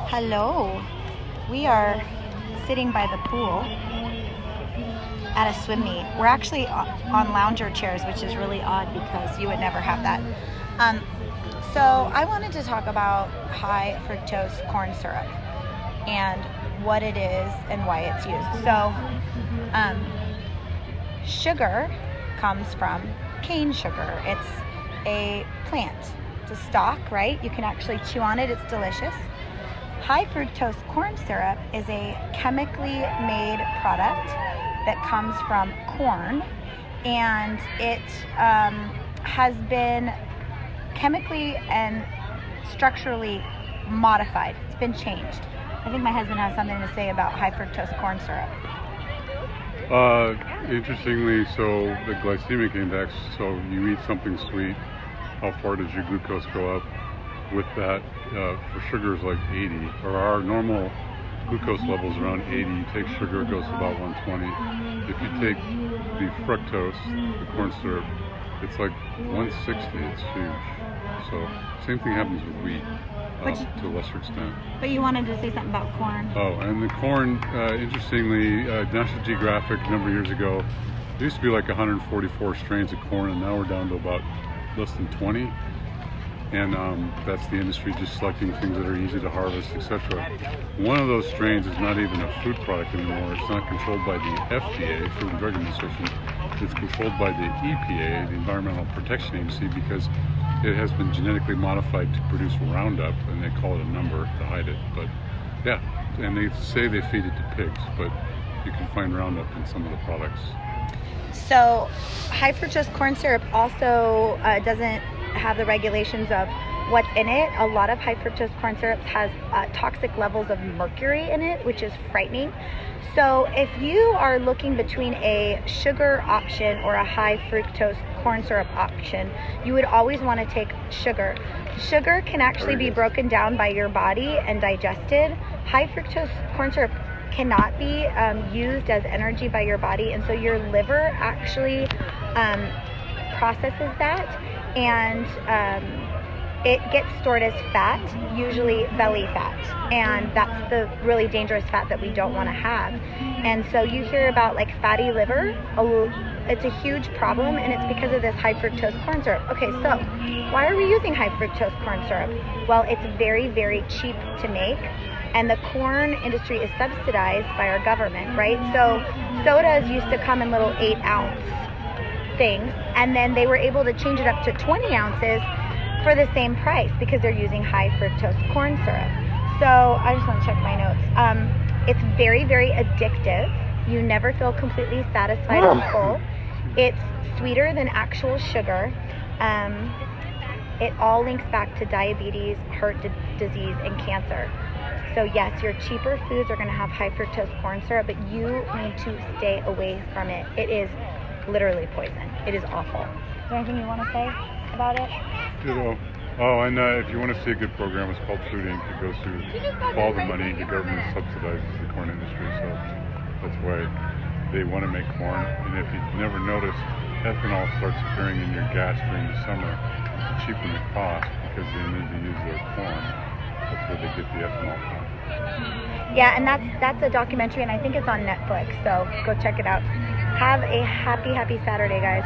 Hello. We are sitting by the pool at a swim meet. We're actually on lounger chairs, which is really odd because you would never have that. So I wanted to talk about high fructose corn syrup and what it is and why it's used. So sugar comes from cane sugar. It's a plant. It's a stalk, right? You can actually chew on it. It's delicious. High fructose corn syrup is a chemically made product that comes from corn, and it has been chemically and structurally modified. It's been changed. I think my husband has something to say about high fructose corn syrup. Interestingly, so the glycemic index, so you eat something sweet, how far does your glucose go up? With that, for sugar is like 80, or our normal glucose level is around 80. You take sugar, it goes to about 120. If you take the fructose, the corn syrup, it's like 160. It's huge. So same thing happens with wheat, to a lesser extent. But you wanted to say something about corn. Oh, and the corn, interestingly, National Geographic a number of years ago, there used to be like 144 strains of corn, and now we're down to about less than 20. And that's the industry just selecting things that are easy to harvest, etc. One of those strains is not even a food product anymore. It's not controlled by the FDA, Food and Drug Administration. It's controlled by the EPA, the Environmental Protection Agency, because it has been genetically modified to produce Roundup, and they call it a number to hide it. But yeah, and they say they feed it to pigs, but you can find Roundup in some of the products. So high fructose corn syrup also doesn't have the regulations of what's in it. A lot of high fructose corn syrup has toxic levels of mercury in it, which is frightening. So if you are looking between a sugar option or a high fructose corn syrup option, you would always want to take sugar. Sugar can actually be broken down by your body and digested. High fructose corn syrup cannot be used as energy by your body, and so your liver actually processes that, and it gets stored as fat, usually belly fat, and that's the really dangerous fat that we don't want to have. And so you hear about like fatty liver. It's a huge problem, and it's because of this high fructose corn syrup. Okay, so why are we using high fructose corn syrup? Well, it's very, very cheap to make, and the corn industry is subsidized by our government, right? So sodas used to come in little 8-ounce things, and then they were able to change it up to 20 ounces for the same price because they're using high fructose corn syrup. So I just want to check my notes. It's very, very addictive. You never feel completely satisfied or full. It's sweeter than actual sugar. It all links back to diabetes, heart disease, and cancer. So yes, your cheaper foods are going to have high fructose corn syrup, but you need to stay away from it. It is literally poison. It is awful. Is there anything you want to say about it? Oh, and if you want to see a good program, it's called Food Inc. It goes through all the money the government subsidizes the corn industry, so that's why they want to make corn. And if you've never noticed, ethanol starts appearing in your gas during the summer to cheapen the cost because they need to use their corn. That's where they get the ethanol from. Yeah, and that's a documentary, and I think it's on Netflix, so go check it out. Have a happy Saturday, guys.